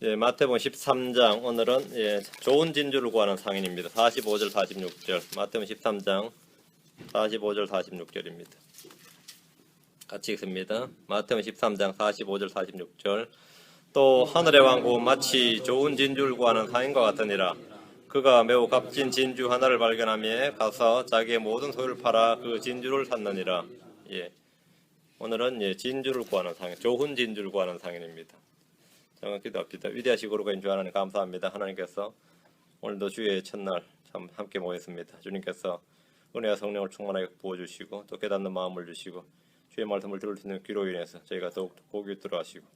마태복음 13장 오늘은 좋은 진주를 구하는 상인입니다. 45절 46절 마태복음 13장 45절 46절입니다. 같이 읽습니다. 마태복음 13장 45절 46절 또 하늘의 왕국은 마치 좋은 진주를 구하는 상인과 같으니라. 그가 매우 값진 진주 하나를 발견하며 가서 자기의 모든 소유를 팔아 그 진주를 샀느니라. 오늘은 진주를 구하는 상인, 좋은 진주를 구하는 상인입니다. 잠깐 기도합시다. 위대하시고 거룩하신 주 하나님 감사합니다. 하나님께서 오늘도 주의 첫날 참 함께 모였습니다. 주님께서 은혜와 성령을 충만하게 부어주시고 또 깨닫는 마음을 주시고 주의 말씀을 들을 수 있는 귀로 인해서 저희가 더욱 고기 들어하시고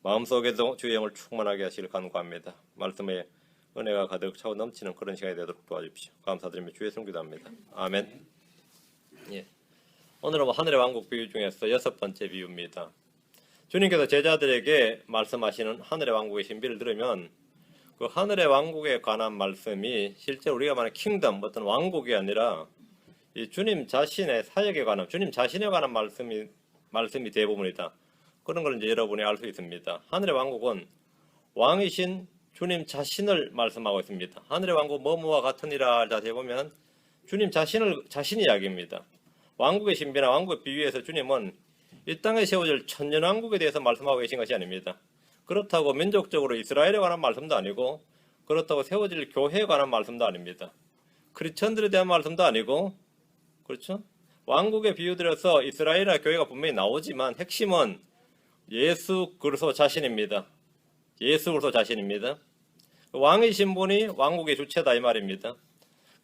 마음속에도 주의 영을 충만하게 하시길 간구합니다. 말씀에 은혜가 가득 차고 넘치는 그런 시간이 되도록 도와주십시오. 감사드리며 주의 이름 기도합니다. 아멘. 오늘은 하늘의 왕국 비유 중에서 6번째 비유입니다. 주님께서 제자들에게 말씀하시는 하늘의 왕국의 신비를 들으면 그 하늘의 왕국에 관한 말씀이 실제 우리가 말하는 킹덤, 어떤 왕국이 아니라 이 주님 자신의 사역에 관한, 주님 자신에 관한 말씀이 대부분이다. 그런 걸 이제 여러분이 알 수 있습니다. 하늘의 왕국은 왕이신 주님 자신을 말씀하고 있습니다. 하늘의 왕국 뭐뭐와 같으니라 자세히 보면 주님 자신이 이야기입니다. 왕국의 신비나 왕국의 비유에서 주님은 이 땅에 세워질 천년왕국에 대해서 말씀하고 계신 것이 아닙니다. 그렇다고 민족적으로 이스라엘에 관한 말씀도 아니고 그렇다고 세워질 교회에 관한 말씀도 아닙니다. 크리스천들에 대한 말씀도 아니고 그렇죠? 왕국의 비유들에서 이스라엘이나 교회가 분명히 나오지만 핵심은 예수 그리스도 자신입니다. 예수 그리스도 자신입니다. 왕이신 분이 왕국의 주체다 이 말입니다.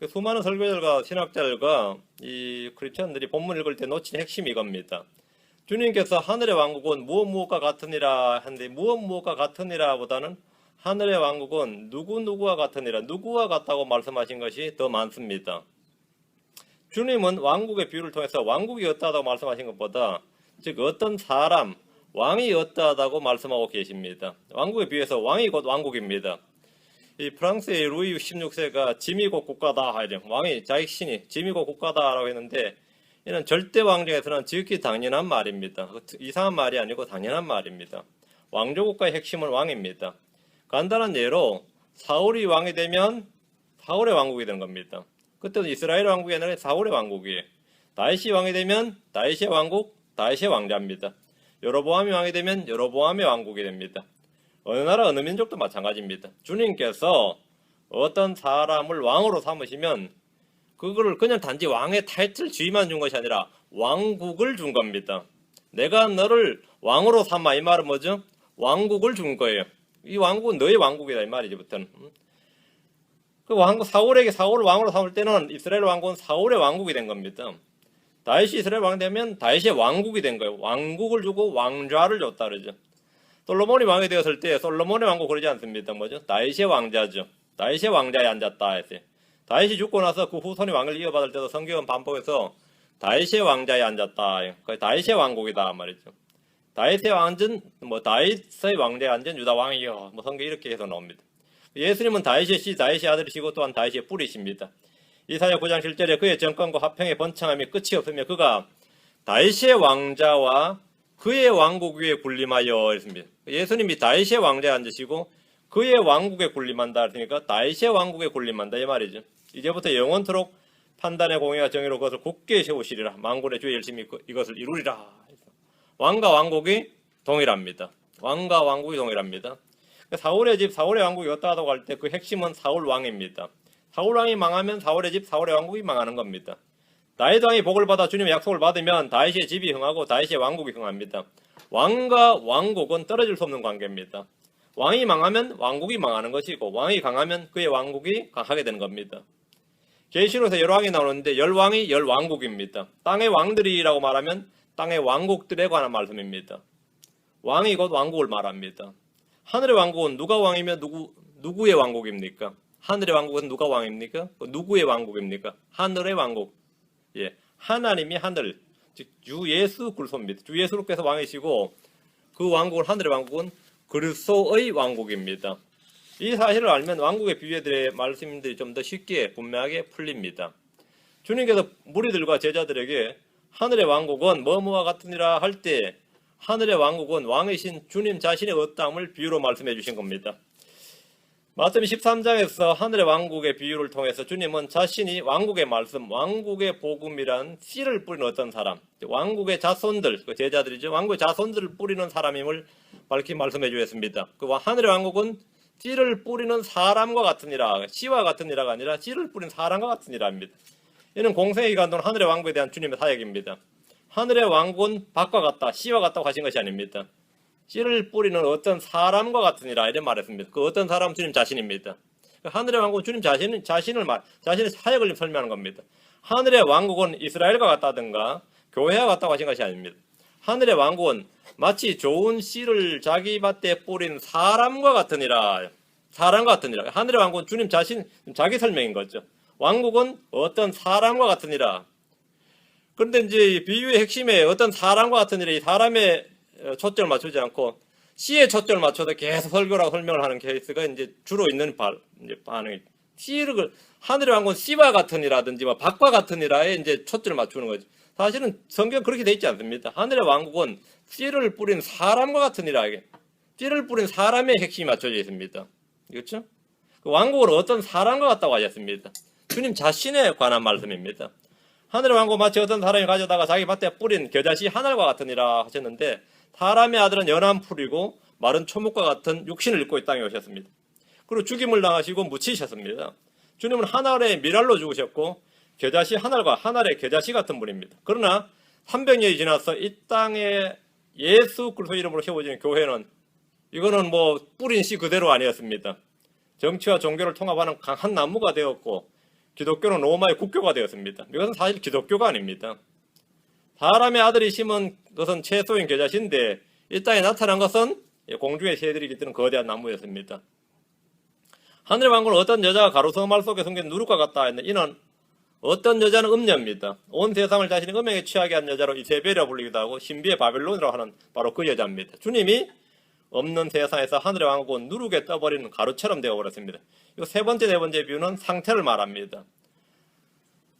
수많은 설교자들과 신학자들과 이 크리스천들이 본문 읽을 때 놓친 핵심이 이겁니다. 주님께서 하늘의 왕국은 무엇과 같으니라 하는데 무엇과 같으니라 보다는 하늘의 왕국은 누구와 같으니라 누구와 같다고 말씀하신 것이 더 많습니다. 주님은 왕국의 비유를 통해서 왕국이 어떠하다고 말씀하신 것보다 즉 어떤 사람, 왕이 어떠하다고 말씀하고 계십니다. 왕국의 비유에서 왕이 곧 왕국입니다. 이 프랑스의 루이 16세가 짐이 곧 국가다 왕이 자신이 짐이 곧 국가다라고 했는데 이는 절대 왕정에서는 지극히 당연한 말입니다. 이상한 말이 아니고 당연한 말입니다. 왕조국가의 핵심은 왕입니다. 간단한 예로 사울이 왕이 되면 사울의 왕국이 되는 겁니다. 그때도 이스라엘 왕국이 아니라 사울의 왕국이에요. 다윗이 왕이 되면 다윗의 왕국, 다윗의 왕자입니다. 여로보암이 왕이 되면 여로보암의 왕국이 됩니다. 어느 나라 어느 민족도 마찬가지입니다. 주님께서 어떤 사람을 왕으로 삼으시면 그거를 그냥 단지 왕의 타이틀 지위만 준 것이 아니라 왕국을 준 겁니다. 내가 너를 왕으로 삼아 이 말은 뭐죠? 왕국을 준 거예요. 이 왕국은 너의 왕국이다 이 말이지부터는. 그 사울에게 사울을 왕으로 삼을 때는 이스라엘 왕국은 사울의 왕국이 된 겁니다. 다윗이 이스라엘 왕이 되면 다윗의 왕국이 된 거예요. 왕국을 주고 왕좌를 줬다 그러죠. 솔로몬이 왕이 되었을 때 솔로몬의 왕국 그러지 않습니다. 뭐죠? 다윗의 왕자죠. 다윗의 왕자에 앉았다 했어요. 다윗이 죽고 나서 그 후손이 왕을 이어받을 때도 성경은 반복해서 다윗의 왕자에 앉았다. 다윗의 왕국이다 말이죠. 다윗의 왕전 다윗의 왕자에 앉은 유다 왕이요. 성경 이렇게 해서 나옵니다. 예수님은 다윗의 씨, 다윗의 아들이시고 또한 다윗의 뿌리십니다. 이사야 9장 7절에 그의 정권과 화평의 번창함이 끝이 없으며 그가 다윗의 왕자와 그의 왕국 위에 군림하여 했습니다. 예수님이 다윗의 왕자에 앉으시고 그의 왕국에 군림한다 했으니까 다윗의 왕국에 군림한다 이 말이죠. 이제부터 영원토록 판단의 공의와 정의로 그것을 굳게 세우시리라. 만군의 주의 열심히 이것을 이루리라. 왕과 왕국이 동일합니다. 왕과 왕국이 동일합니다. 사울의 집, 사울의 왕국이 어떠하다고 할 때 그 핵심은 사울 왕입니다. 사울 왕이 망하면 사울의 집, 사울의 왕국이 망하는 겁니다. 다윗 왕이 복을 받아 주님의 약속을 받으면 다윗의 집이 흥하고 다윗의 왕국이 흥합니다. 왕과 왕국은 떨어질 수 없는 관계입니다. 왕이 망하면 왕국이 망하는 것이고 왕이 강하면 그의 왕국이 강하게 되는 겁니다. 계시록에서 열왕이 나오는데 열왕이 열왕국입니다. 땅의 왕들이라고 말하면 땅의 왕국들에 관한 말씀입니다. 왕이 곧 왕국을 말합니다. 하늘의 왕국은 누가 왕이며 누구의 왕국입니까? 하늘의 왕국은 누가 왕입니까? 누구의 왕국입니까? 하늘의 왕국. 하나님이 하늘, 즉 주 예수 그리스도입니다. 주 예수께서 왕이시고 그 왕국은 하늘의 왕국은 그리스도의 왕국입니다. 이 사실을 알면 왕국의 비유들의 말씀들이 좀 더 쉽게 분명하게 풀립니다. 주님께서 무리들과 제자들에게 하늘의 왕국은 뭐뭐와 같으니라 할 때 하늘의 왕국은 왕이신 주님 자신의 어떠함을 비유로 말씀해 주신 겁니다. 마태복음 13장에서 하늘의 왕국의 비유를 통해서 주님은 자신이 왕국의 말씀, 왕국의 복음이란 씨를 뿌리는 어떤 사람, 왕국의 자손들, 그 제자들이죠. 왕국의 자손들을 뿌리는 사람임을 밝히 말씀해 주셨습니다. 그 하늘의 왕국은 씨를 뿌리는 사람과 같으니라, 씨와 같으니라가 아니라 씨를 뿌리는 사람과 같으니라입니다. 이는 공생의 기간 동안 하늘의 왕국에 대한 주님의 사역입니다. 하늘의 왕국은 밭과 같다, 씨와 같다고 하신 것이 아닙니다. 씨를 뿌리는 어떤 사람과 같으니라 이렇게 말했습니다. 그 어떤 사람은 주님 자신입니다. 하늘의 왕국은 주님 자신의 사역을 설명하는 겁니다. 하늘의 왕국은 이스라엘과 같다든가 교회와 같다고 하신 것이 아닙니다. 하늘의 왕국은 마치 좋은 씨를 자기 밭에 뿌린 사람과 같으니라. 사람과 같으니라. 하늘의 왕국은 주님 자기 설명인 거죠. 왕국은 어떤 사람과 같으니라. 그런데 이제 비유의 핵심에 어떤 사람과 같으니라, 이 사람의 초점을 맞추지 않고 씨의 초점을 맞춰서 계속 설교라고 설명을 하는 케이스가 이제 주로 있는 반응이. 씨를 하늘의 왕국은 씨와 같으니라든지 뭐 밭과 같으니라에 이제 초점을 맞추는 거죠. 사실은 성경 그렇게 돼 있지 않습니다. 하늘의 왕국은 씨를 뿌린 사람과 같으니라. 씨를 뿌린 사람의 핵심이 맞춰져 있습니다. 그렇죠? 그 왕국은 어떤 사람과 같다고 하셨습니다. 주님 자신에 관한 말씀입니다. 하늘의 왕국 마치 어떤 사람이 가져다가 자기 밭에 뿌린 겨자씨 하늘과 같으니라 하셨는데, 사람의 아들은 연한 풀이고 마른 초목과 같은 육신을 입고 이 땅에 오셨습니다. 그리고 죽임을 당하시고 묻히셨습니다. 주님은 하늘의 미랄로 죽으셨고 겨자씨 하늘과 하늘의 겨자씨 같은 분입니다. 그러나 300년이 지나서 이 땅에 예수 그리스도 이름으로 세워지는 교회는 이거는 뭐 뿌린 씨 그대로 아니었습니다. 정치와 종교를 통합하는 강한 나무가 되었고 기독교는 로마의 국교가 되었습니다. 이것은 사실 기독교가 아닙니다. 사람의 아들이 심은 것은 채소인 겨자씨인데 이 땅에 나타난 것은 공중의 새들이 깃드는 거대한 나무였습니다. 하늘의 왕국은 어떤 여자가 가로수말 속에 숨긴 누룩과 같다 했는데, 이는 어떤 여자는 음녀입니다. 온 세상을 자신의 음행에 취하게 한 여자로 이세벨이라고 불리기도 하고 신비의 바벨론이라고 하는 바로 그 여자입니다. 주님이 없는 세상에서 하늘의 왕국은 누룩에 떠버리는 가루처럼 되어버렸습니다. 이 세 번째, 네 번째 비유는 상태를 말합니다.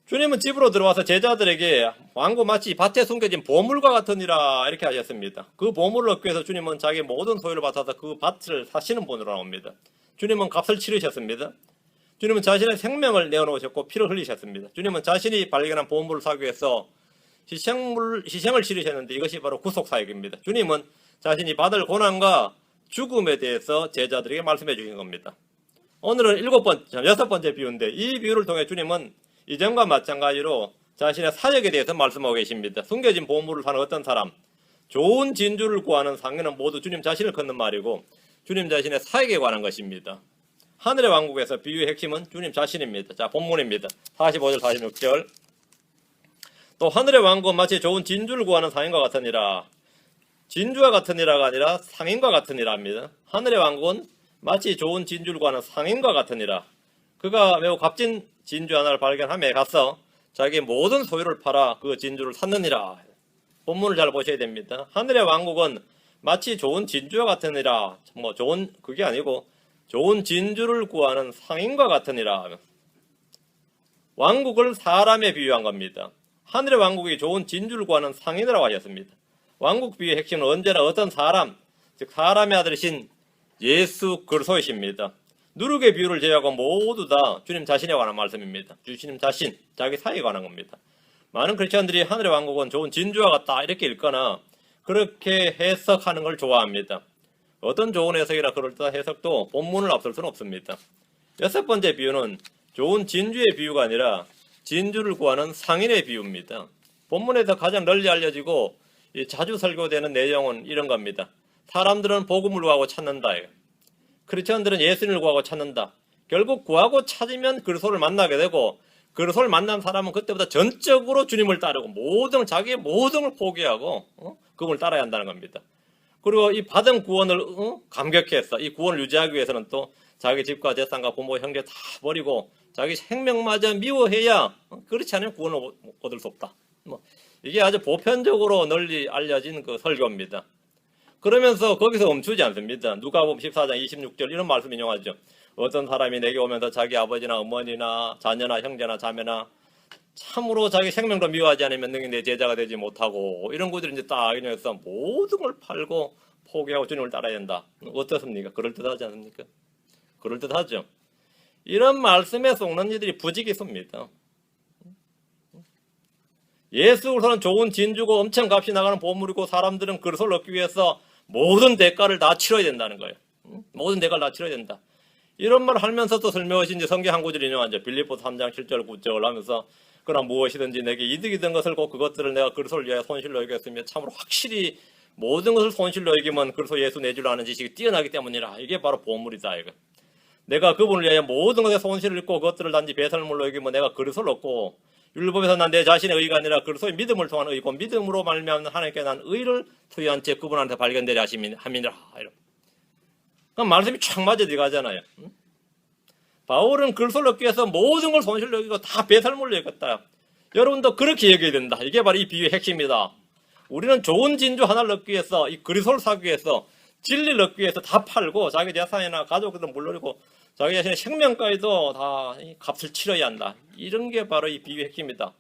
주님은 집으로 들어와서 제자들에게 왕국 마치 밭에 숨겨진 보물과 같으니라 이렇게 하셨습니다. 그 보물을 얻기 위해서 주님은 자기 모든 소유를 바쳐서 그 밭을 사시는 분으로 나옵니다. 주님은 값을 치르셨습니다. 주님은 자신의 생명을 내어놓으셨고 피를 흘리셨습니다. 주님은 자신이 발견한 보물을 사기 위해서 희생을 치르셨는데 이것이 바로 구속사역입니다. 주님은 자신이 받을 고난과 죽음에 대해서 제자들에게 말씀해 주신 겁니다. 오늘은 여섯 번째 비유인데, 이 비유를 통해 주님은 이전과 마찬가지로 자신의 사역에 대해서 말씀하고 계십니다. 숨겨진 보물을 사는 어떤 사람, 좋은 진주를 구하는 상인은 모두 주님 자신을 걷는 말이고 주님 자신의 사역에 관한 것입니다. 하늘의 왕국에서 비유의 핵심은 주님 자신입니다. 자, 본문입니다. 45절 46절. 또 하늘의 왕국은 마치 좋은 진주를 구하는 상인과 같으니라. 진주와 같으니라가 아니라 상인과 같으니라 합니다. 하늘의 왕국은 마치 좋은 진주를 구하는 상인과 같으니라. 그가 매우 값진 진주 하나를 발견함에 가서 자기 모든 소유를 팔아 그 진주를 샀느니라. 본문을 잘 보셔야 됩니다. 하늘의 왕국은 마치 좋은 진주와 같으니라. 뭐 좋은 그게 아니고 좋은 진주를 구하는 상인과 같으니라. 왕국을 사람에 비유한 겁니다. 하늘의 왕국이 좋은 진주를 구하는 상인이라고 하셨습니다. 왕국 비유의 핵심은 언제나 어떤 사람, 즉 사람의 아들이신 예수 그리스도이십니다. 누룩의 비유를 제외하고 모두 다 주님 자신에 관한 말씀입니다. 주님 자신, 자기 사역에 관한 겁니다. 많은 크리스천들이 하늘의 왕국은 좋은 진주와 같다 이렇게 읽거나 그렇게 해석하는 걸 좋아합니다. 어떤 좋은 해석이나 그럴듯한 해석도 본문을 앞설 수는 없습니다. 여섯 번째 비유는 좋은 진주의 비유가 아니라 진주를 구하는 상인의 비유입니다. 본문에서 가장 널리 알려지고 자주 설교되는 내용은 이런 겁니다. 사람들은 복음을 구하고 찾는다. 크리스천들은 예수님을 구하고 찾는다. 결국 구하고 찾으면 그리스도를 만나게 되고 그리스도를 만난 사람은 그때부터 전적으로 주님을 따르고 자기의 모든 걸 포기하고 그분을 따라야 한다는 겁니다. 그리고 이 받은 구원을 감격해서 이 구원을 유지하기 위해서는 또 자기 집과 재산과 부모 형제 다 버리고 자기 생명마저 미워해야 그렇지 않으면 구원을 얻을 수 없다. 이게 아주 보편적으로 널리 알려진 그 설교입니다. 그러면서 거기서 멈추지 않습니다. 누가복음 14장 26절 이런 말씀 인용하죠. 어떤 사람이 내게 오면서 자기 아버지나 어머니나 자녀나 형제나 자매나 참으로 자기 생명도 미워하지 않으면 능히 내 제자가 되지 못하고, 이런 구절이 이제 딱 인용해서 모든 걸 팔고 포기하고 주님을 따라야 된다. 어떻습니까? 그럴듯하지 않습니까? 그럴듯하죠. 이런 말씀에 속는 이들이 부지기수입니다. 예수 그리스도는 좋은 진주고 엄청 값이 나가는 보물이고, 사람들은 그것을 얻기 위해서 모든 대가를 다 치러야 된다는 거예요. 모든 대가를 다 치러야 된다. 이런 말을 하면서도 설명하신지 성경 한 구절 인용하죠. 빌립보서 3장 7절 9절 하면서, 그러나 무엇이든지 내게 이득이 된 것을 곧 그것들을 내가 그리스도를 위하여 손실로 여겼으며, 참으로 확실히 모든 것을 손실로 여기면 그리스도 예수 내 줄 아는 지식이 뛰어나기 때문이라. 이게 바로 보물이다 이거. 내가 그분을 위하여 모든 것에 손실을 입고 그것들을 단지 배설물로 여기면 내가 그리스도를 얻고, 율법에서 난 내 자신의 의가 아니라 그리스도의 믿음을 통한 의고, 믿음으로 말미암는 하나님께 난 의를 소유한 채 그분한테 발견되려 함이니라. 그럼 말씀이 촥 맞아 들어가잖아요. 바울은 그리스도를 얻기 위해서 모든 걸 손실로 여기고 다 배설물로 여겼다. 여러분도 그렇게 얘기해야 된다. 이게 바로 이 비유의 핵심이다. 우리는 좋은 진주 하나를 얻기 위해서, 이 그리스도를 사기 위해서, 진리를 얻기 위해서 다 팔고 자기 재산이나 가족들을 물러리고 자기 자신의 생명까지도 다 값을 치러야 한다. 이런 게 바로 이 비유의 핵심이다.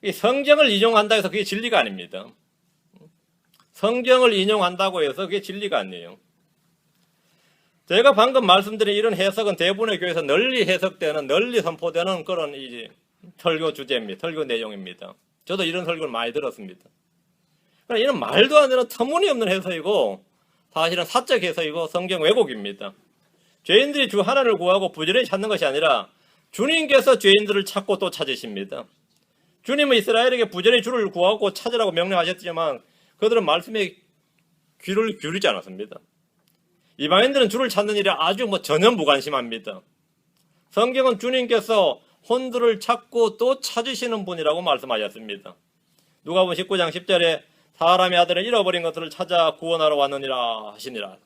이 성경을 인용한다 해서 그게 진리가 아닙니다. 성경을 인용한다고 해서 그게 진리가 아니에요. 제가 방금 말씀드린 이런 해석은 대부분의 교회에서 널리 해석되는, 널리 선포되는 그런 이 설교 주제입니다. 설교 내용입니다. 저도 이런 설교를 많이 들었습니다. 그러나 이런 말도 안 되는 터무니없는 해석이고, 사실은 사적 해석이고 성경 왜곡입니다. 죄인들이 주 하나를 구하고 부지런히 찾는 것이 아니라 주님께서 죄인들을 찾고 또 찾으십니다. 주님은 이스라엘에게 부지런히 주를 구하고 찾으라고 명령하셨지만 그들은 말씀에 귀를 기울이지 않았습니다. 이방인들은 주를 찾는 일에 아주 전혀 무관심합니다. 성경은 주님께서 혼들을 찾고 또 찾으시는 분이라고 말씀하셨습니다. 누가복음 19장 10절에 사람의 아들은 잃어버린 것들을 찾아 구원하러 왔느니라 하시니라.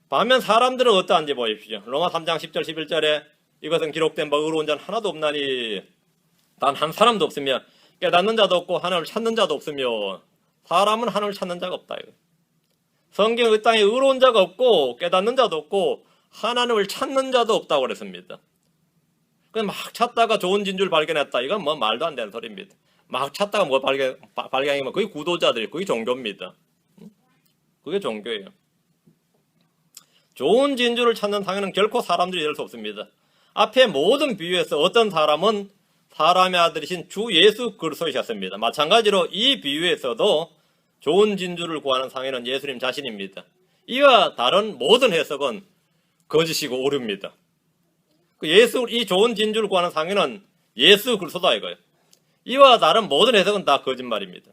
반면 사람들은 어떠한지 보십시오. 로마 3장 10절 11절에 이것은 기록된 바 의로운 자는 하나도 없나니 단 한 사람도 없으며 깨닫는 자도 없고 하나님을 찾는 자도 없으며. 사람은 하나님을 찾는 자가 없다. 성경 이 땅에 의로운 자가 없고 깨닫는 자도 없고 하나님을 찾는 자도 없다고 그랬습니다. 그냥 막 찾다가 좋은 진주를 발견했다. 이건 말도 안 되는 소리입니다. 막 찾다가 발견하면 그게 구도자들이, 그게 종교입니다. 그게 종교예요. 좋은 진주를 찾는 상에는 결코 사람들이 될 수 없습니다. 앞에 모든 비유에서 어떤 사람은 사람의 아들이신 주 예수 그리스도이셨습니다. 마찬가지로 이 비유에서도 좋은 진주를 구하는 상에는 예수님 자신입니다. 이와 다른 모든 해석은 거짓이고 오류입니다. 이 좋은 진주를 구하는 상에는 예수 그리스도다 이거예요. 이와 다른 모든 해석은 다 거짓말입니다.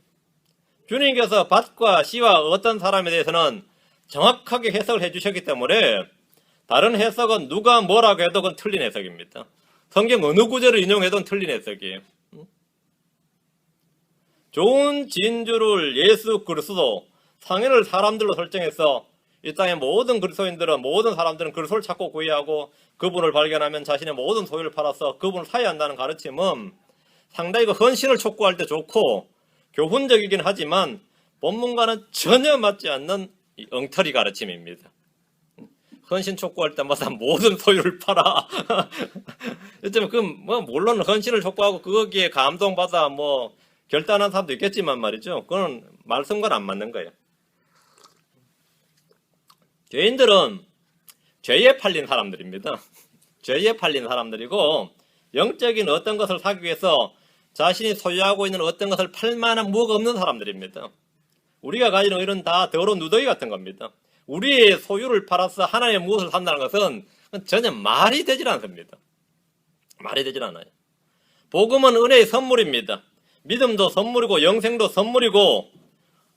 주님께서 밭과 씨와 어떤 사람에 대해서는 정확하게 해석을 해주셨기 때문에 다른 해석은 누가 뭐라고 해도 그건 틀린 해석입니다. 성경 어느 구절을 인용해도 틀린 해석이에요. 좋은 진주를 예수 그리스도, 상인을 사람들로 설정해서 이 땅의 모든 그리스도인들은, 모든 사람들은 그리스도를 찾고 구해하고 그분을 발견하면 자신의 모든 소유를 팔아서 그분을 사야 한다는 가르침은 상당히 그 헌신을 촉구할 때 좋고 교훈적이긴 하지만 본문과는 전혀 맞지 않는 엉터리 가르침입니다. 헌신 촉구할 때마다 모든 소유를 팔아. 물론 헌신을 촉구하고 거기에 감동받아 결단한 사람도 있겠지만 말이죠. 그건 말씀과는 안 맞는 거예요. 죄인들은 죄에 팔린 사람들입니다. 죄에 팔린 사람들이고 영적인 어떤 것을 사기 위해서 자신이 소유하고 있는 어떤 것을 팔 만한 무엇가 없는 사람들입니다. 우리가 가지는 이런 다 더러운 누더기 같은 겁니다. 우리의 소유를 팔아서 하나님의 무엇을 산다는 것은 전혀 말이 되질 않습니다. 말이 되질 않아요. 복음은 은혜의 선물입니다. 믿음도 선물이고 영생도 선물이고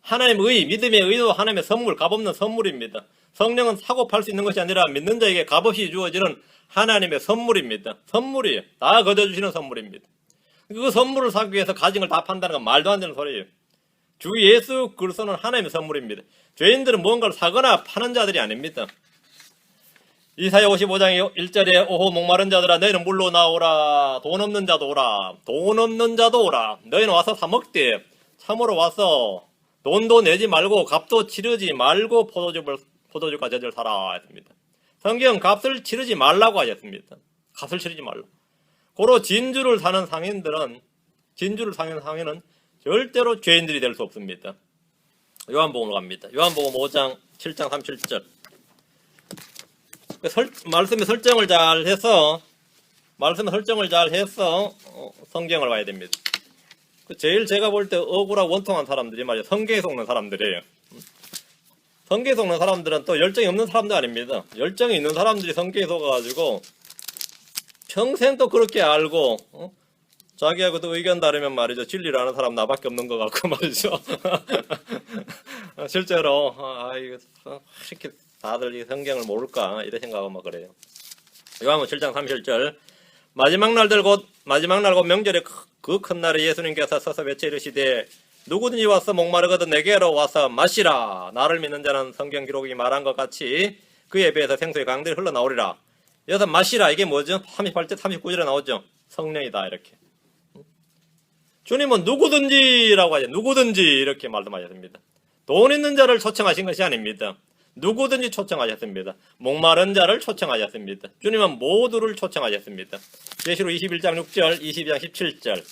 하나님의 믿음의 의도 하나님의 선물, 값없는 선물입니다. 성령은 사고 팔 수 있는 것이 아니라 믿는 자에게 값없이 주어지는 하나님의 선물입니다. 선물이에요. 다 거둬주시는 선물입니다. 그 선물을 사기 위해서 가진 걸 다 판다는 건 말도 안 되는 소리예요. 주 예수 그리스도는 하나님의 선물입니다. 죄인들은 뭔가를 사거나 파는 자들이 아닙니다. 이사야 55장 1절에 오호 목마른 자들아 너희는 물로 나오라. 돈 없는 자도 오라. 돈 없는 자도 오라. 너희는 와서 사 먹되 참으로 와서 돈도 내지 말고 값도 치르지 말고 포도주가 젖을 사라 했습니다. 성경 값을 치르지 말라고 하셨습니다. 값을 치르지 말라. 고로 진주를 사는 상인은 절대로 죄인들이 될 수 없습니다. 요한복음으로 갑니다. 요한복음 5장 7장 37절. 말씀의 설정을 잘 해서 성경을 봐야 됩니다. 제일 제가 볼 때 억울하고 원통한 사람들이 말이에요. 성경에 속는 사람들이에요. 성경에 속는 사람들은 또 열정이 없는 사람도 아닙니다. 열정이 있는 사람들이 성경에 속아가지고 평생 또 그렇게 알고 자기하고도 의견 다르면 말이죠. 진리를 아는 사람 나밖에 없는 것 같고 말이죠. 실제로 이거 이렇게 다들 이 성경을 모를까 이런 생각하고 막 그래요. 요한복음 7장 37절. 마지막 날 곧 명절에 그 큰 날에 예수님께서 서서 외쳐 이르시되 누구든지 와서 목마르거든 내게로 와서 마시라. 나를 믿는 자는 성경 기록이 말한 것 같이 그에 비해서 생수의 강들이 흘러나오리라. 여기서 마시라 이게 뭐죠? 38절 39절에 나오죠. 성령이다 이렇게. 주님은 누구든지라고 하죠. 누구든지 이렇게 말씀하셨습니다. 돈 있는 자를 초청하신 것이 아닙니다. 누구든지 초청하셨습니다. 목마른 자를 초청하셨습니다. 주님은 모두를 초청하셨습니다. 계시록 21장 6절, 22장 17절.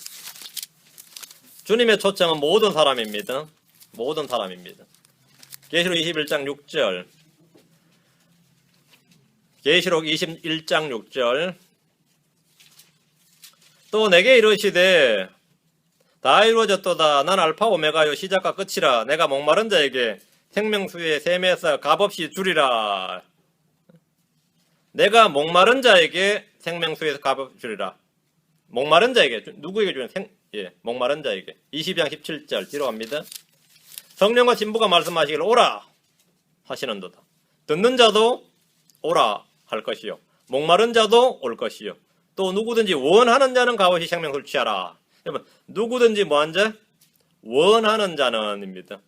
주님의 초청은 모든 사람입니다. 모든 사람입니다. 계시록 21장 6절. 계시록 21장 6절. 또 내게 이르시되 다 이루어졌도다. 난 알파 오메가요 시작과 끝이라. 내가 목마른 자에게 생명수의 샘에서 값없이 주리라. 내가 목마른 자에게 생명수에서 값없이 주리라. 목마른 자에게 누구에게 주는 목마른 자에게. 22장 17절 뒤로 갑니다. 성령과 진부가 말씀하시기를 오라 하시는도다. 듣는 자도 오라 할 것이요 목마른 자도 올 것이요 또 누구든지 원하는 자는 값없이 생명수를 취하라. 여러분 누구든지 뭐한 자? 원하는 자는입니다.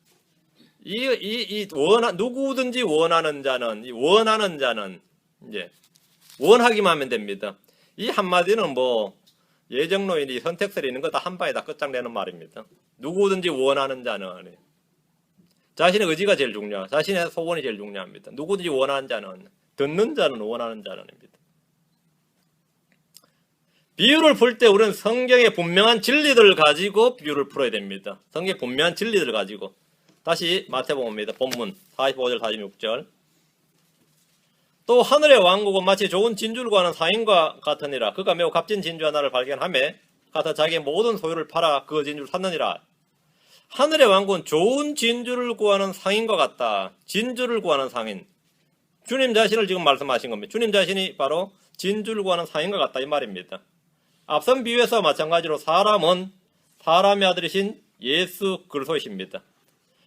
누구든지 원하는 자는 이제 원하기만 하면 됩니다. 이 한마디는 뭐 예정론이 선택설이 있는 거 다 한 방에 다 끝장내는 말입니다. 누구든지 원하는 자는 자신의 의지가 제일 중요하고 자신의 소원이 제일 중요합니다. 누구든지 원하는 자는 듣는 자는 원하는 자는입니다. 비유를 풀 때 우리는 성경의 분명한 진리들을 가지고 비유를 풀어야 됩니다. 성경의 분명한 진리들을 가지고. 다시 마태복음입니다. 본문 45절 46절. 또 하늘의 왕국은 마치 좋은 진주를 구하는 상인과 같으니라. 그가 매우 값진 진주 하나를 발견하매 가서 자기의 모든 소유를 팔아 그 진주를 샀느니라. 하늘의 왕국은 좋은 진주를 구하는 상인과 같다. 진주를 구하는 상인. 주님 자신을 지금 말씀하신 겁니다. 주님 자신이 바로 진주를 구하는 상인과 같다 이 말입니다. 앞선 비유에서 마찬가지로 사람은 사람의 아들이신 예수 그리스도이십니다.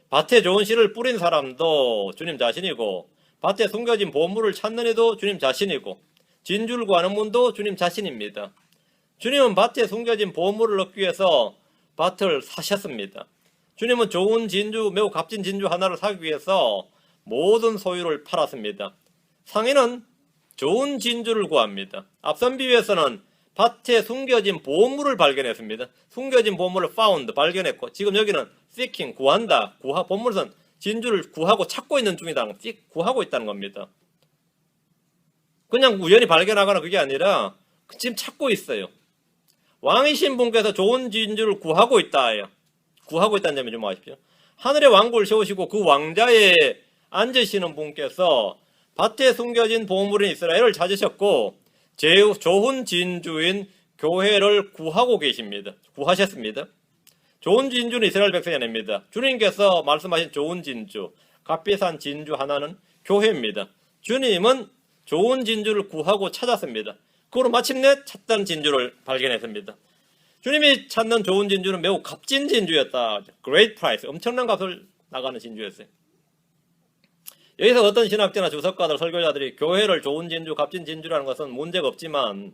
밭에 좋은 씨를 뿌린 사람도 주님 자신이고 밭에 숨겨진 보물을 찾는 이도 주님 자신이고 진주를 구하는 분도 주님 자신입니다. 주님은 밭에 숨겨진 보물을 얻기 위해서 밭을 사셨습니다. 주님은 좋은 진주, 매우 값진 진주 하나를 사기 위해서 모든 소유를 팔았습니다. 상인은 좋은 진주를 구합니다. 앞선 비유에서는 밭에 숨겨진 보물을 발견했습니다. 숨겨진 보물을 found, 발견했고 지금 여기는 seeking, 구한다. 보물선 진주를 구하고 찾고 있는 중이다. 구하고 있다는 겁니다. 그냥 우연히 발견하거나 그게 아니라 지금 찾고 있어요. 왕이신 분께서 좋은 진주를 구하고 있다. 구하고 있다는 점을 좀 아십시오. 하늘의 왕국을 세우시고 그 왕자에 앉으시는 분께서 밭에 숨겨진 보물인 이스라엘을 찾으셨고 제일 좋은 진주인 교회를 구하고 계십니다. 구하셨습니다. 좋은 진주는 이스라엘 백성이 아닙니다. 주님께서 말씀하신 좋은 진주, 값비싼 진주 하나는 교회입니다. 주님은 좋은 진주를 구하고 찾았습니다. 그로 마침내 찾던 진주를 발견했습니다. 주님이 찾는 좋은 진주는 매우 값진 진주였다. Great price, 엄청난 값을 나가는 진주였어요. 여기서 어떤 신학자나 주석가들, 설교자들이 교회를 좋은 진주, 값진 진주라는 것은 문제가 없지만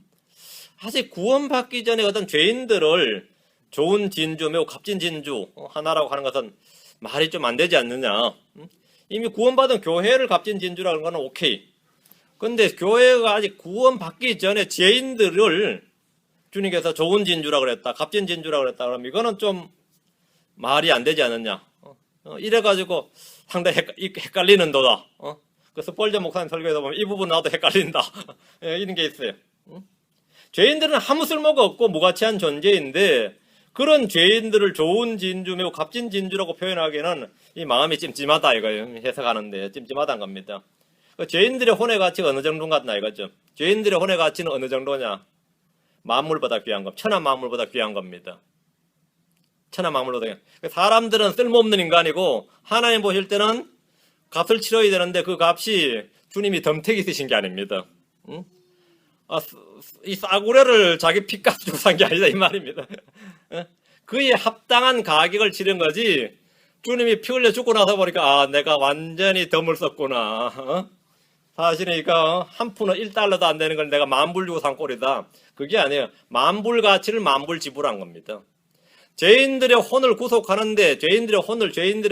아직 구원받기 전에 어떤 죄인들을 좋은 진주, 매우 값진 진주 하나라고 하는 것은 말이 좀 안 되지 않느냐. 이미 구원받은 교회를 값진 진주라는 것은 오케이. 근데 교회가 아직 구원받기 전에 죄인들을 주님께서 좋은 진주라고 그랬다, 값진 진주라고 그랬다 그러면 이거는 좀 말이 안 되지 않느냐. 이래가지고 상당히 헷갈리는 도다. 그래서 뻘전 목사님 설교에서 보면 이 부분 나도 헷갈린다. 이런 게 있어요. 죄인들은 아무 쓸모가 없고 무가치한 존재인데 그런 죄인들을 좋은 진주, 매우 값진 진주라고 표현하기에는 이 마음이 찜찜하다 이거예요. 해석하는데 찜찜하다는 겁니다. 죄인들의 혼의 가치가 어느 정도인가 이거죠. 죄인들의 혼의 가치는 어느 정도냐? 만물보다 귀한 것, 천한 만물보다 귀한 겁니다. 천한 만물보다 귀한. 사람들은 쓸모없는 인간이고 하나님 보실 때는 값을 치러야 되는데 그 값이 주님이 덤택이 쓰신 게 아닙니다. 응? 이 싸구려를 자기 피값 주고 산 게 아니다 이 말입니다. 그에 합당한 가격을 치른 거지. 주님이 피 흘려 죽고 나서 보니까 내가 완전히 덤을 썼구나. 사실은 이거 한 푼은 1달러도 안 되는 걸 내가 만불 주고 산 꼴이다. 그게 아니에요. 만불 가치를 만불 지불한 겁니다. 죄인들의 혼을 구속하는데 죄인들의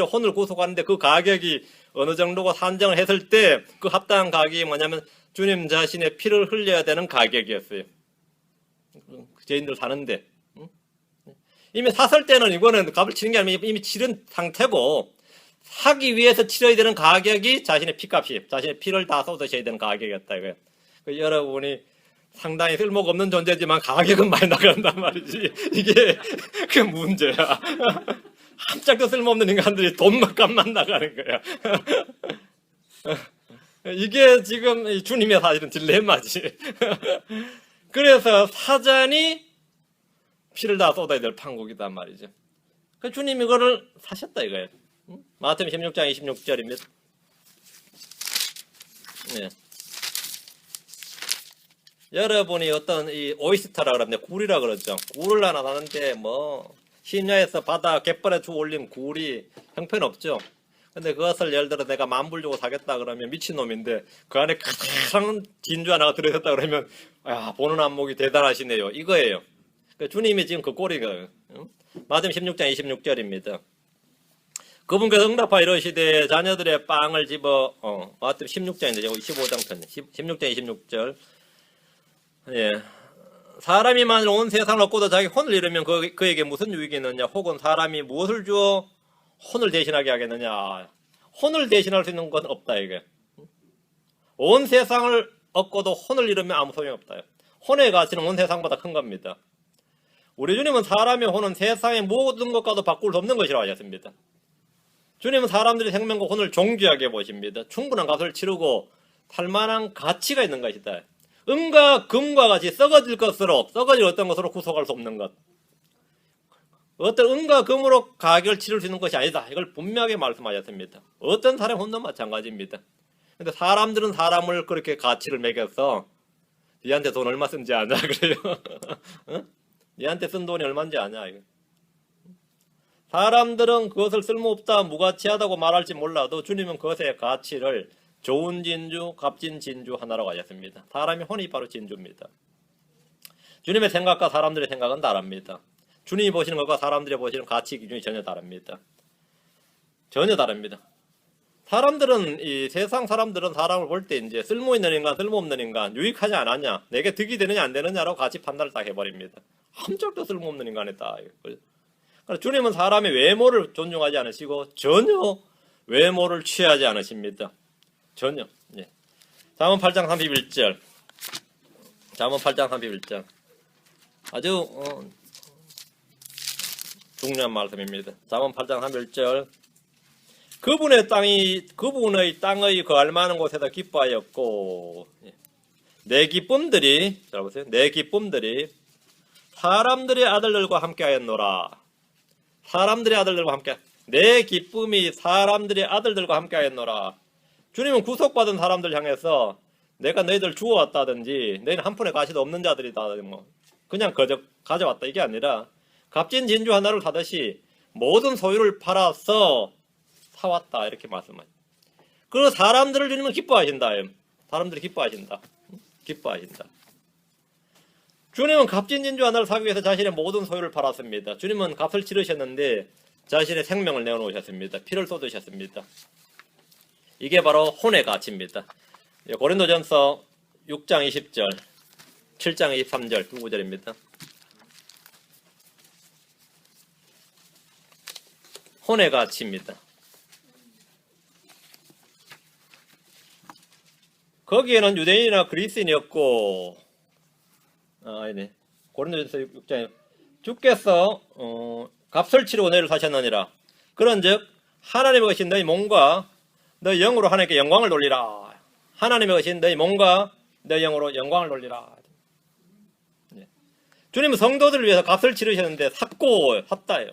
혼을 구속하는데 그 가격이 어느 정도고 산정을 했을 때 그 합당한 가격이 뭐냐면 주님 자신의 피를 흘려야 되는 가격이었어요. 죄인들 사는데 이미 샀을 때는 이거는 값을 치는 게 아니라 이미 치른 상태고 사기 위해서 치러야 되는 가격이 자신의 피값이 자신의 피를 다 쏟으셔야 되는 가격이었다 이거예요. 여러분이 상당히 쓸모가 없는 존재지만 가격은 많이 나간단 말이지. 이게 그 문제야. 한짝도 쓸모없는 인간들이 돈값만 나가는 거야. 이게 지금 주님의 사실은 딜레마지. 그래서 사자니 피를 다 쏟아야 될 판국이단 말이죠. 그 주님이 이거를 사셨다 이거예요. 마태복음 16장 26절입니다. 네. 여러분이 어떤 이 오이스터라 그러는데 굴이라 그러죠. 굴을 하나 사는데 뭐 심야에서 바다 갯벌에 주 올린 굴이 형편없죠. 근데 그것을 예를 들어 내가 만불 주고 사겠다 그러면 미친놈인데 그 안에 큰 진주 하나가 들어있었다 그러면 보는 안목이 대단하시네요. 이거예요. 주님이 지금 그 꼴이거든요. 마태복음 16장 26절입니다. 그분께서 응답하여 이르시되 자녀들의 빵을 집어 마태복음 16장인데 25장 편 16장 26절. 예. 사람이 만일 온 세상을 얻고도 자기 혼을 잃으면 그에게 무슨 유익이 있느냐? 혹은 사람이 무엇을 주어 혼을 대신하게 하겠느냐? 혼을 대신할 수 있는 건 없다 이게. 온 세상을 얻고도 혼을 잃으면 아무 소용이 없다. 혼의 가치는 온 세상보다 큰 겁니다. 우리 주님은 사람의 혼은 세상의 모든 것과도 바꿀 수 없는 것이라고 하셨습니다. 주님은 사람들의 생명과 혼을 존귀하게 보십니다. 충분한 값을 치르고 살만한 가치가 있는 것이다. 은과 금과 같이 썩어질 어떤 것으로 구속할 수 없는 것. 어떤 은과 금으로 가격을 치를 수 있는 것이 아니다. 이걸 분명하게 말씀하셨습니다. 어떤 사람의 혼도 마찬가지입니다. 근데 사람들은 사람을 그렇게 가치를 매겨서 니한테 돈 얼마 쓴지 아냐 그래요. 니한테 쓴 돈이 얼마인지 아냐 이거. 사람들은 그것을 쓸모없다 무가치하다고 말할지 몰라도 주님은 그것의 가치를 좋은 진주, 값진 진주 하나라고 하셨습니다. 사람의 혼이 바로 진주입니다. 주님의 생각과 사람들의 생각은 다릅니다. 주님이 보시는 것과 사람들이 보시는 가치 기준이 전혀 다릅니다. 전혀 다릅니다. 사람들은 이 세상 사람들은 사람을 볼 때 이제 쓸모 있는 인간, 쓸모없는 인간, 유익하지 않았냐, 내게 득이 되느냐 안 되느냐라고 가치 판단을 다 해버립니다. 한쪽도 쓸모없는 인간이다. 그러니까 주님은 사람의 외모를 존중하지 않으시고 전혀 외모를 취하지 않으십니다. 전혀. 예. 잠언 8장 31절. 잠언 8장 31절. 아주 중요한 말씀입니다. 잠언 8장 31절. 그분의 땅의 거할 만한 곳에서 기뻐하였고 내 기쁨들이 잘 보세요. 내 기쁨들이 사람들의 아들들과 함께하였노라. 사람들의 아들들과 함께 내 기쁨이 사람들의 아들들과 함께하였노라. 주님은 구속받은 사람들 향해서 내가 너희들 주워왔다든지 너희는 한 푼의 가치도 없는 자들이다 뭐 그냥 가져왔다 이게 아니라 값진 진주 하나를 사듯이 모든 소유를 팔아서 사왔다 이렇게 말씀하죠. 그리고 사람들을 주님은 기뻐하신다. 사람들이 기뻐하신다. 주님은 값진 진주 하나를 사기 위해서 자신의 모든 소유를 팔았습니다. 주님은 값을 치르셨는데 자신의 생명을 내어놓으셨습니다. 피를 쏟으셨습니다. 이게 바로 혼의 가치입니다. 고린도전서 6장 20절, 7장 23절 두 구절입니다. 혼의 가치입니다. 거기에는 유대인이나 그리스인이었고 아니네. 고린도전서 6장에 주께서 값을 치르고 너희를 사셨느니라. 그런즉 하나님의 것인 너희 몸과 너희 영으로 하나님께 영광을 돌리라. 하나님의 것인 너희 몸과 너희 영으로 영광을 돌리라. 주님은 성도들을 위해서 값을 치르셨는데 샀다예요.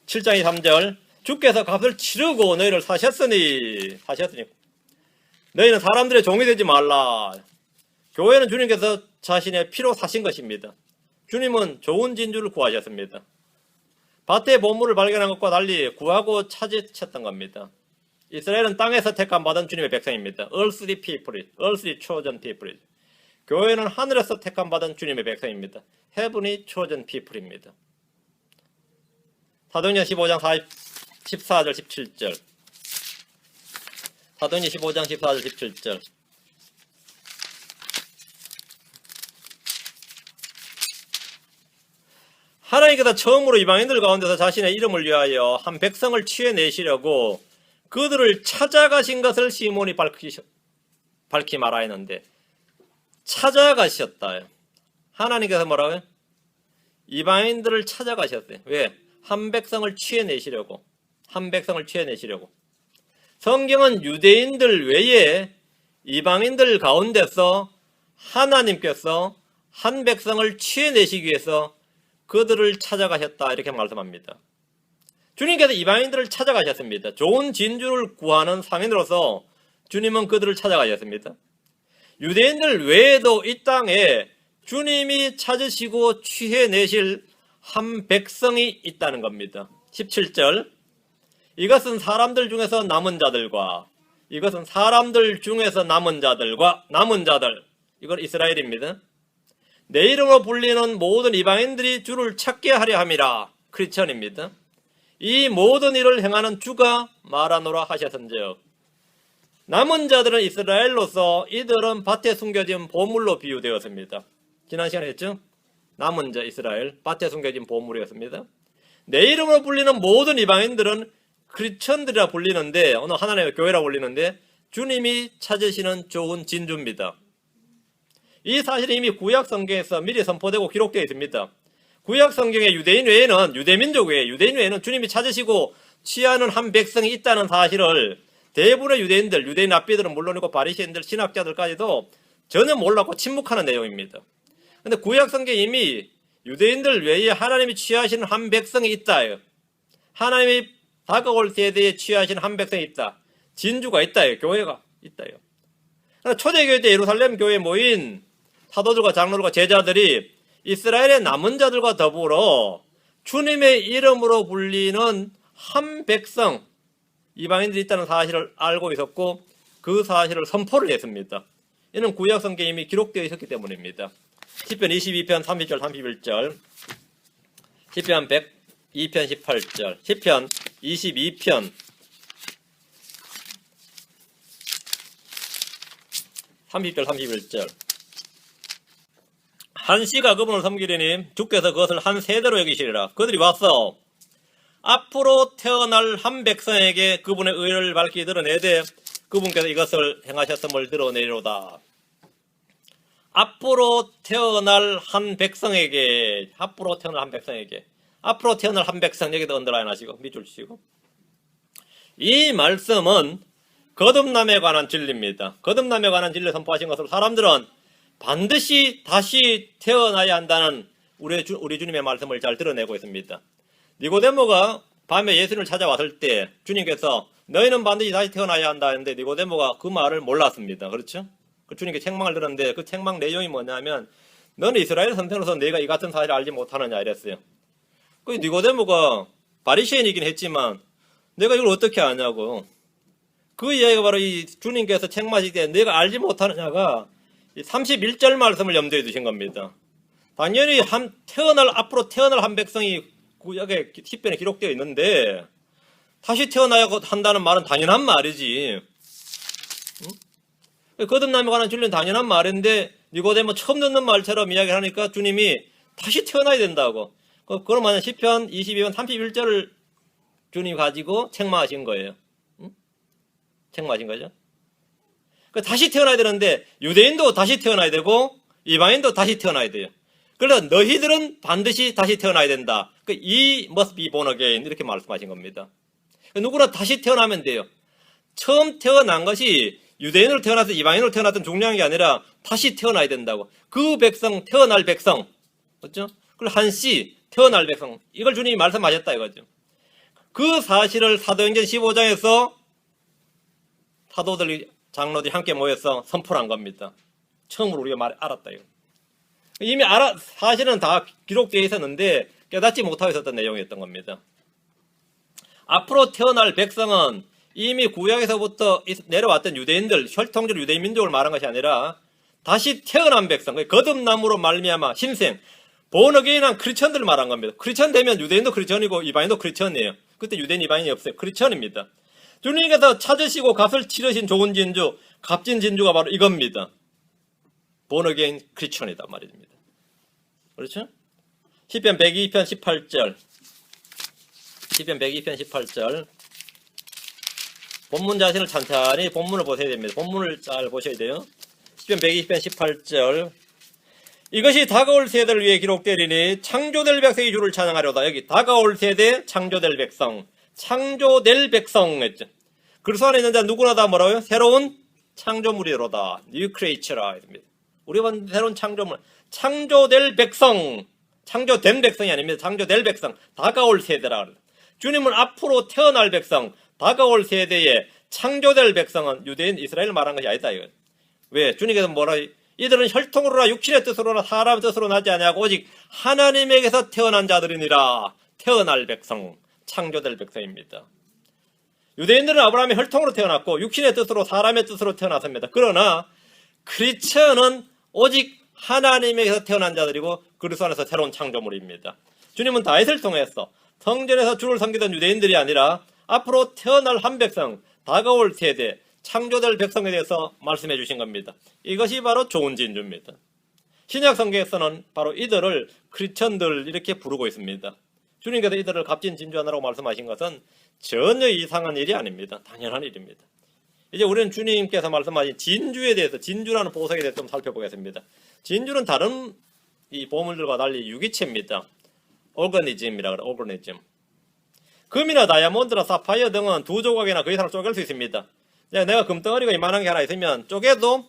7장 3절 주께서 값을 치르고 너희를 사셨으니 너희는 사람들의 종이 되지 말라. 교회는 주님께서 자신의 피로 사신 것입니다. 주님은 좋은 진주를 구하셨습니다. 밭에 보물을 발견한 것과 달리 구하고 찾으셨던 겁니다. 이스라엘은 땅에서 택함받은 주님의 백성입니다. earthly people, earthly chosen people. 교회는 하늘에서 택함받은 주님의 백성입니다. heavenly chosen people입니다. 사도행전 15장 14절 17절 사도행전 15장 14절 17절 하나님께서 처음으로 이방인들 가운데서 자신의 이름을 위하여 한 백성을 취해내시려고 그들을 찾아가신 것을 시몬이 밝히 말하였는데 찾아가셨다. 하나님께서 뭐라고요? 이방인들을 찾아가셨어요. 왜? 한 백성을 취해내시려고. 한 백성을 취해내시려고. 성경은 유대인들 외에 이방인들 가운데서 하나님께서 한 백성을 취해내시기 위해서 그들을 찾아가셨다 이렇게 말씀합니다. 주님께서 이방인들을 찾아가셨습니다. 좋은 진주를 구하는 상인으로서 주님은 그들을 찾아가셨습니다. 유대인들 외에도 이 땅에 주님이 찾으시고 취해내실 한 백성이 있다는 겁니다. 17절 이것은 사람들 중에서 남은 자들과 이것은 사람들 중에서 남은 자들 이건 이스라엘입니다. 내 이름으로 불리는 모든 이방인들이 주를 찾게 하려 함이라. 크리스천입니다. 이 모든 일을 행하는 주가 말하노라 하셨은즉 남은 자들은 이스라엘로서 이들은 밭에 숨겨진 보물로 비유되었습니다. 지난 시간에 했죠? 남은 자 이스라엘 밭에 숨겨진 보물이었습니다. 내 이름으로 불리는 모든 이방인들은 크리스천들이라 불리는데 오늘 하나님의 교회라 불리는데 주님이 찾으시는 좋은 진주입니다. 이 사실이 이미 구약 성경에서 미리 선포되고 기록되어 있습니다. 구약 성경의 유대인 외에는 유대민 외에는 주님이 찾으시고 취하는 한 백성이 있다는 사실을 대부분의 유대인 랍비들은 물론이고 바리새인들 신학자들까지도 전혀 몰랐고 침묵하는 내용입니다. 그런데 구약 성경에 이미 유대인들 외에 하나님이 취하시는 한 백성이 있다요. 하나님이 다가올 세대에 취하시는 한 백성이 있다. 진주가 있다요. 교회가 있다요. 초대교회 때 예루살렘 교회에 모인 사도들과 장로들과 제자들이 이스라엘의 남은 자들과 더불어 주님의 이름으로 불리는 한 백성 이방인들이 있다는 사실을 알고 있었고 그 사실을 선포를 했습니다. 이는 구약 성경에 이미 기록되어 있었기 때문입니다. 시편 22편 30절 31절 시편 102편 18절 시편 22편 30절 31절 한 씨가 그분을 섬기려니 주께서 그것을 한 세대로 여기시리라. 그들이 와서 앞으로 태어날 한 백성에게 그분의 의를 밝히 드러내되 그분께서 이것을 행하셨음을 드러내리로다. 앞으로 태어날 한 백성에게 앞으로 태어날 한 백성 여기도 언더라인 하시고 밑줄 치시고 이 말씀은 거듭남에 관한 진리입니다. 거듭남에 관한 진리를 선포하신 것으로 사람들은 반드시 다시 태어나야 한다는 우리 주님의 말씀을 잘 드러내고 있습니다. 니고데모가 밤에 예수님을 찾아왔을 때 주님께서 너희는 반드시 다시 태어나야 한다 했는데 니고데모가 그 말을 몰랐습니다. 그렇죠? 그 주님께 책망을 들었는데 그 책망 내용이 뭐냐면 너는 이스라엘 선생으로서 내가 이 같은 사실을 알지 못하느냐 이랬어요. 그 니고데모가 바리새인이긴 했지만 내가 이걸 어떻게 아냐고. 그 이야기가 바로 이 주님께서 책망하실 때 내가 알지 못하느냐가 31절 말씀을 염두에 두신 겁니다. 당연히 앞으로 태어날 한 백성이 구약의 시편에 기록되어 있는데 다시 태어나야 한다는 말은 당연한 말이지. 거듭남에 관한 진리는 당연한 말인데 니고데모 처음 듣는 말처럼 이야기하니까 주님이 다시 태어나야 된다고. 그럼 만약 시편 22편 31절을 주님이 가지고 책망하신 거예요. 책망하신 거죠. 다시 태어나야 되는데 유대인도 다시 태어나야 되고 이방인도 다시 태어나야 돼요. 그래서 너희들은 반드시 다시 태어나야 된다. 이 must be born again 이렇게 말씀하신 겁니다. 누구나 다시 태어나면 돼요. 처음 태어난 것이 유대인으로 태어나서 이방인으로 태어났던 중요한 게 아니라 다시 태어나야 된다고. 그 백성, 태어날 백성. 그렇죠? 그리고 한씨, 태어날 백성. 이걸 주님이 말씀하셨다 이거죠. 그 사실을 사도행전 15장에서 사도들, 장로들이 함께 모여서 선포를 한 겁니다. 처음으로 우리가 알았다 이거. 이미 사실은 다 기록되어 있었는데 깨닫지 못하고 있었던 내용이었던 겁니다. 앞으로 태어날 백성은 이미 구약에서부터 내려왔던 유대인들, 혈통적 유대인 민족을 말한 것이 아니라 다시 태어난 백성, 거듭남으로 말미암아 신생, 본어게인한 크리스천들을 말한 겁니다. 크리스천 되면 유대인도 크리스천이고 이방인도 크리스천이에요. 그때 유대인 이방인이 없어요. 크리스천입니다. 주님께서 찾으시고 값을 치르신 좋은 진주, 값진 진주가 바로 이겁니다. 본어게인 크리스천이다 말입니다. 그렇죠? 시편 102편 18절. 시편 102편 18절. 본문 자신을 찬찬히 본문을 보셔야 됩니다. 본문을 잘 보셔야 돼요. 시편 102편 18절. 이것이 다가올 세대를 위해 기록되리니 창조될 백성이 주를 찬양하려다. 여기 다가올 세대 창조될 백성. 창조될 백성 했죠. 그리스도 안에 있는 자 누구나 다 뭐라고요? 새로운 창조물이로다. New creature라 했습니다. 우리가 새로운 창조물. 창조될 백성. 창조된 백성이 아닙니다. 창조될 백성. 다가올 세대라. 주님은 앞으로 태어날 백성. 다가올 세대에 창조될 백성은 유대인 이스라엘 말한 것이 아니다. 이거. 왜? 주님께서 뭐라 이들은 혈통으로나 육신의 뜻으로나 사람 뜻으로 나지 아니하고 오직 하나님에게서 태어난 자들이니라. 태어날 백성, 창조될 백성입니다. 유대인들은 아브라함의 혈통으로 태어났고 육신의 뜻으로 사람의 뜻으로 태어났습니다. 그러나 크리스천은 오직 하나님에게서 태어난 자들이고 그리스도 안에서 새로운 창조물입니다. 주님은 다윗을 통해서 성전에서 주를 섬기던 유대인들이 아니라 앞으로 태어날 한 백성, 다가올 세대, 창조될 백성에 대해서 말씀해 주신 겁니다. 이것이 바로 좋은 진주입니다. 신약 성경에서는 바로 이들을 크리스천들 이렇게 부르고 있습니다. 주님께서 이들을 값진 진주 하나라고 말씀하신 것은 전혀 이상한 일이 아닙니다. 당연한 일입니다. 이제 우리는 주님께서 말씀하신 진주에 대해서, 진주라는 보석에 대해서 좀 살펴보겠습니다. 진주는 다른 이 보물들과 달리 유기체입니다. 오거니즘이라 그래요. 오거니즘. 금이나 다이아몬드나 사파이어 등은 두 조각이나 그 이상을 쪼갤 수 있습니다. 내가 금덩어리가 이만한 게 하나 있으면 쪼개도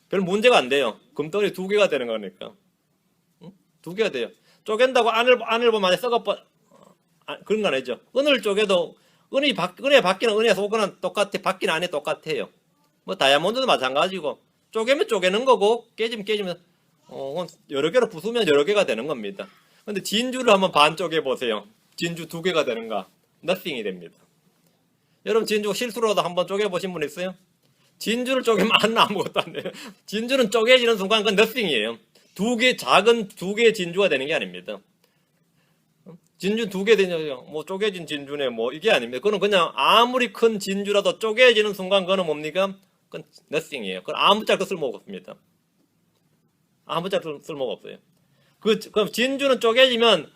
별 문제가 안 돼요. 금덩어리 두 개가 되는 거니까. 응? 두 개가 돼요. 쪼갠다고 안을 보면 많이 썩어버 그런 건 아니죠. 은을 쪼개도 은의 바뀌는 은에서 오거는 똑같아. 바뀌는 안에 똑같아요. 뭐 다이아몬드도 마찬가지고 쪼개면 쪼개는 거고 깨지면 여러 개로 부수면 여러 개가 되는 겁니다. 근데 진주를 한번 반 쪼개 보세요. 진주 두 개가 되는가? nothing이 됩니다. 여러분 진주 실수로도 한번 쪼개보신 분 있어요? 진주를 쪼개면 아무것도 안 돼요. 진주는 쪼개지는 순간 그건 nothing이에요. 작은 두 개의 진주가 되는 게 아닙니다. 진주 두 개 되냐요? 뭐 쪼개진 진주네 뭐 이게 아닙니다. 그건 그냥 아무리 큰 진주라도 쪼개지는 순간 그거는 뭡니까? 그건 nothing이에요. 그건 아무 짝도 쓸모가 없습니다. 아무 짝도 쓸모가 없어요. 그럼 진주는 쪼개지면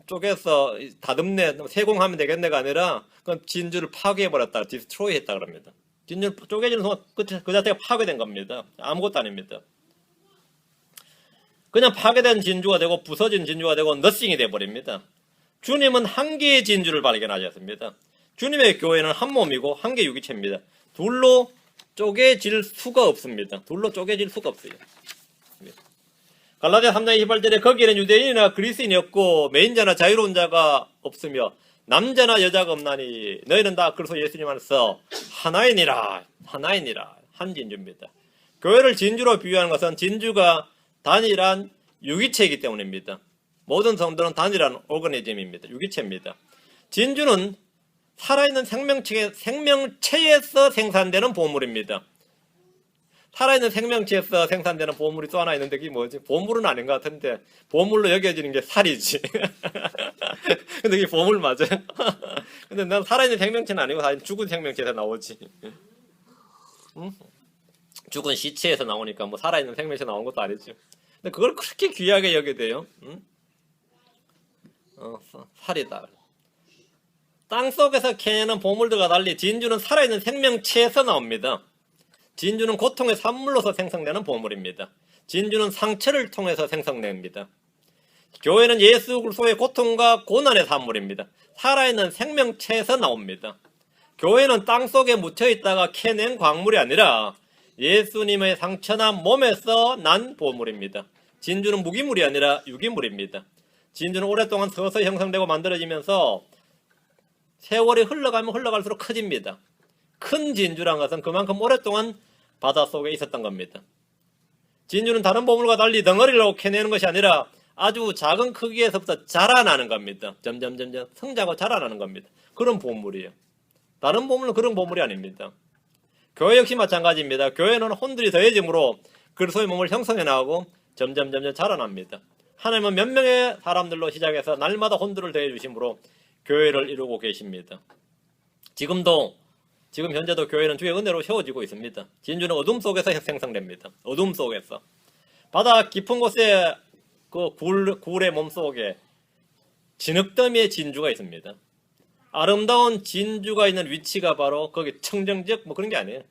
쪼개서 다듬네, 세공하면 되겠네가 아니라 그건 진주를 파괴해버렸다, 디스트로이 했다 그럽니다. 진주 쪼개지는 순간 그 자체가 파괴된 겁니다. 아무것도 아닙니다. 그냥 파괴된 진주가 되고 부서진 진주가 되고 너싱이 돼버립니다. 주님은 한 개의 진주를 발견하셨습니다. 주님의 교회는 한 몸이고 한 개의 유기체입니다. 둘로 쪼개질 수가 없습니다. 둘로 쪼개질 수가 없어요. 갈라디아 3장 28절에 거기에는 유대인이나 그리스인이 없고 매인자나 자유로운 자가 없으며 남자나 여자가 없나니 너희는 다 그리스도 예수님 안에서 하나이니라. 한 진주입니다. 교회를 진주로 비유하는 것은 진주가 단일한 유기체이기 때문입니다. 모든 성도는 단일한 오거니즘입니다. 유기체입니다. 진주는 살아있는 생명체에서 생산되는 보물입니다. 살아있는 생명체에서 생산되는 보물이 또 하나 있는데 그게 뭐지? 보물은 아닌 것 같은데 보물로 여겨지는 게 살이지. 근데 그게 보물 맞아요? 근데 난 살아있는 생명체는 아니고 죽은 생명체에서 나오지. 응? 죽은 시체에서 나오니까 뭐 살아있는 생명체 나온 것도 아니죠. 근데 그걸 그렇게 귀하게 여겨대요. 응? 살이다. 땅속에서 캐내는 보물들과 달리 진주는 살아있는 생명체에서 나옵니다. 진주는 고통의 산물로서 생성되는 보물입니다. 진주는 상처를 통해서 생성됩니다. 교회는 예수 그리스도의 고통과 고난의 산물입니다. 살아있는 생명체에서 나옵니다. 교회는 땅속에 묻혀있다가 캐낸 광물이 아니라 예수님의 상처나 몸에서 난 보물입니다. 진주는 무기물이 아니라 유기물입니다. 진주는 오랫동안 서서히 형성되고 만들어지면서 세월이 흘러가면 흘러갈수록 커집니다. 큰 진주란 것은 그만큼 오랫동안 바닷속에 있었던 겁니다. 진주는 다른 보물과 달리 덩어리로 캐내는 것이 아니라 아주 작은 크기에서부터 자라나는 겁니다. 점점 성장하고 자라나는 겁니다. 그런 보물이에요. 다른 보물은 그런 보물이 아닙니다. 교회 역시 마찬가지입니다. 교회는 혼들이 더해짐으로 그리스도의 몸을 형성해 나가고 점점 자라납니다. 하나님은 몇 명의 사람들로 시작해서 날마다 혼들을 더해 주심으로 교회를 이루고 계십니다. 지금 현재도 교회는 주의 은혜로 세워지고 있습니다. 진주는 어둠 속에서 생성됩니다. 어둠 속에서. 바다 깊은 곳에 그 굴의 몸속에 진흙더미의 진주가 있습니다. 아름다운 진주가 있는 위치가 바로 거기 청정지역 그런 게 아니에요.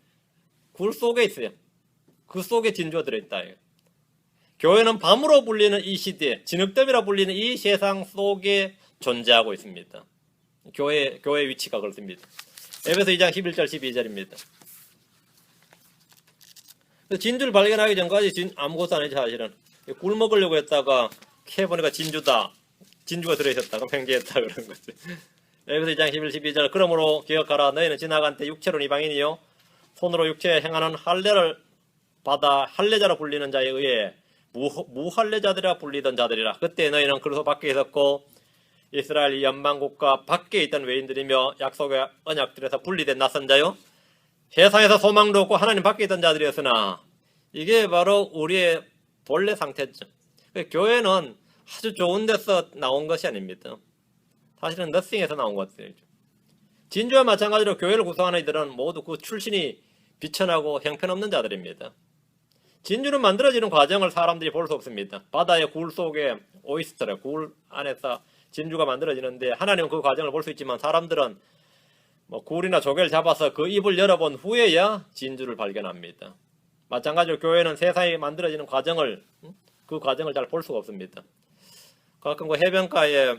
굴 속에 있어요. 그 속에 진주가 들어있다. 교회는 밤으로 불리는 이 시대에, 진흙더미라 불리는 이 세상 속에 존재하고 있습니다. 교회의 위치가 그렇습니다. 에베소 2장 11절 12절입니다. 진주를 발견하기 전까지 아무것도 아니지 사실은. 굴 먹으려고 했다가 캐보니까 진주다. 진주가 들어있었다. 그럼 횡재했다 그런 거지. 에베소 2장 11, 12절 그러므로 기억하라. 너희는 지나간 때 육체로는 이방인이요 손으로 육체에 행하는 할례를 받아 할례자로 불리는 자에 의해 무할례자들이라 불리던 자들이라. 그때 너희는 그리스도 밖에 있었고 이스라엘 연방국가 밖에 있던 외인들이며 약속의 언약들에서 분리된 낯선 자요 세상에서 소망도 없고 하나님 밖에 있던 자들이었으나 이게 바로 우리의 본래 상태죠. 교회는 아주 좋은 데서 나온 것이 아닙니다. 사실은 너싱에서 나온 것들이죠. 진주와 마찬가지로 교회를 구성하는 이들은 모두 그 출신이 비천하고 형편없는 자들입니다. 진주는 만들어지는 과정을 사람들이 볼 수 없습니다. 바다의 굴 속에 오이스터래 굴 안에서 진주가 만들어지는데 하나님은 그 과정을 볼 수 있지만 사람들은 굴이나 조개를 잡아서 그 입을 열어본 후에야 진주를 발견합니다. 마찬가지로 교회는 세상이 만들어지는 과정을 그 과정을 잘 볼 수가 없습니다. 가끔 그 해변가에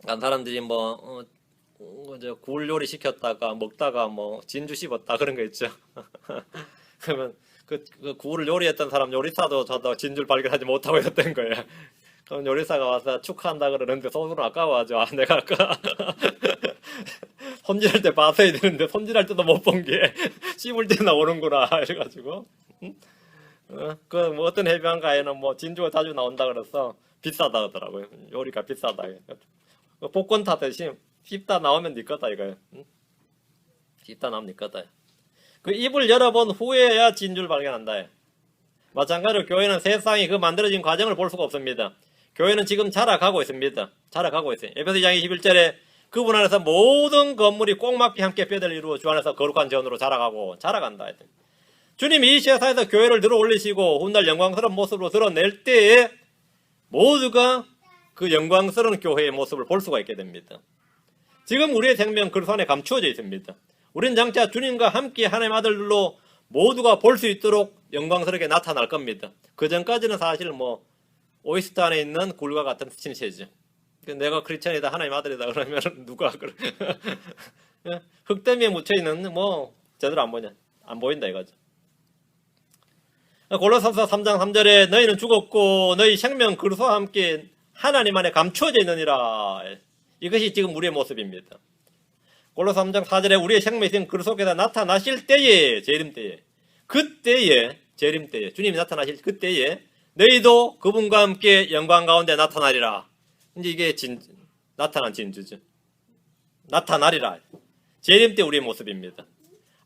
간 사람들이 굴 요리 시켰다가 먹다가 진주 씹었다 그런 거 있죠. 그러면 그 굴을 요리했던 사람 요리사도 저도 진주를 발견하지 못하고 있었던 거예요. 그럼 요리사가 와서 축하한다 그러는데 속으로 아까워하죠. 내가 아까 손질할 때 봤어야 되는데 손질할 때도 못 본 게 씹을 때 나오는구나 이래가지고 어떤 해변가에는 진주가 자주 나온다 그래서 비싸다 하더라고요. 요리가 비싸다. 복권 타듯이 씹다 나오면 네 거다 이거예요. 씹다 나오면 네 거다. 그 입을 열어본 후에야 진주를 발견한다. 마찬가지로 교회는 세상이 그 만들어진 과정을 볼 수가 없습니다. 교회는 지금 자라가고 있습니다. 자라가고 있어요. 에베소 2장 21절에 그분 안에서 모든 건물이 꼭 맞게 함께 뼈대를 이루어 주 안에서 거룩한 전으로 자라간다. 주님이 이 세상에서 교회를 들어 올리시고 훗날 영광스러운 모습으로 드러낼 때에 모두가 그 영광스러운 교회의 모습을 볼 수가 있게 됩니다. 지금 우리의 생명 그리스도 안에 감추어져 있습니다. 우리는 장차 주님과 함께 하나님의 아들들로 모두가 볼 수 있도록 영광스럽게 나타날 겁니다. 그 전까지는 사실 오이스터 안에 있는 굴과 같은 신세죠. 내가 크리스천이다 하나님 아들이다 그러면 누가 그래? 흙더미에 묻혀있는 제대로 안 보인다 이거죠. 골로새서 3장 3절에 너희는 죽었고 너희 생명 그리스도와 함께 하나님 안에 감추어져 있느니라. 이것이 지금 우리의 모습입니다. 골로새 3장 4절에 우리의 생명이 있는 그리스도께서 나타나실 때에 재림 때에 주님이 나타나실 그때에 너희도 그분과 함께 영광 가운데 나타나리라. 이제 이게 나타난 진주죠. 나타나리라. 재림 때 우리의 모습입니다.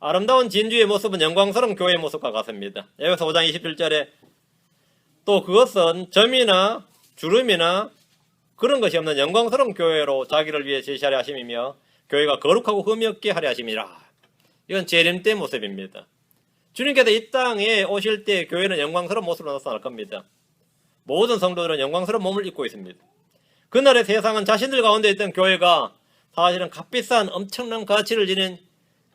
아름다운 진주의 모습은 영광스러운 교회의 모습과 같습니다. 에베소 5장 27절에 또 그것은 점이나 주름이나 그런 것이 없는 영광스러운 교회로 자기를 위해 제시하려 하심이며 교회가 거룩하고 흠이 없게 하려 하심이라. 이건 재림 때 모습입니다. 주님께서 이 땅에 오실 때 교회는 영광스러운 모습으로 나타날 겁니다. 모든 성도들은 영광스러운 몸을 입고 있습니다. 그날의 세상은 자신들 가운데 있던 교회가 사실은 값비싼 엄청난 가치를 지닌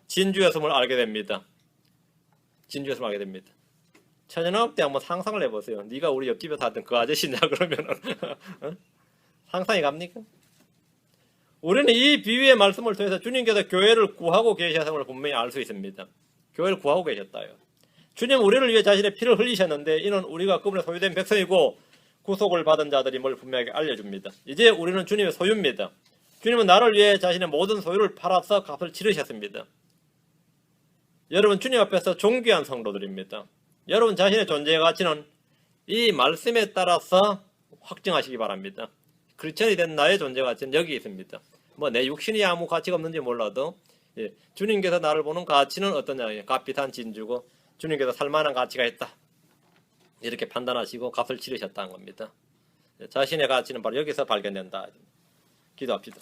진주였음을 알게 됩니다. 진주에서 하게 됩니다. 천연왕국 때 한번 상상을 해보세요. 네가 우리 옆집에 살던 그 아저씨냐 그러면은 어? 상상이 갑니까? 우리는 이 비유의 말씀을 통해서 주님께서 교회를 구하고 계셨음을 분명히 알 수 있습니다. 교회를 구하고 계셨다요. 주님 우리를 위해 자신의 피를 흘리셨는데 이는 우리가 그분의 소유된 백성이고 구속을 받은 자들임을 분명하게 알려줍니다. 이제 우리는 주님의 소유입니다. 주님은 나를 위해 자신의 모든 소유를 팔아서 값을 치르셨습니다. 여러분 주님 앞에서 존귀한 성도들입니다. 여러분 자신의 존재의 가치는 이 말씀에 따라서 확정하시기 바랍니다. 크리스천이 된 나의 존재 가치는 여기 있습니다. 뭐 내 육신이 아무 가치가 없는지 몰라도 주님께서 나를 보는 가치는 어떠냐, 값비싼 진주고 주님께서 살만한 가치가 있다 이렇게 판단하시고 값을 치르셨다는 겁니다. 자신의 가치는 바로 여기서 발견된다. 기도합시다.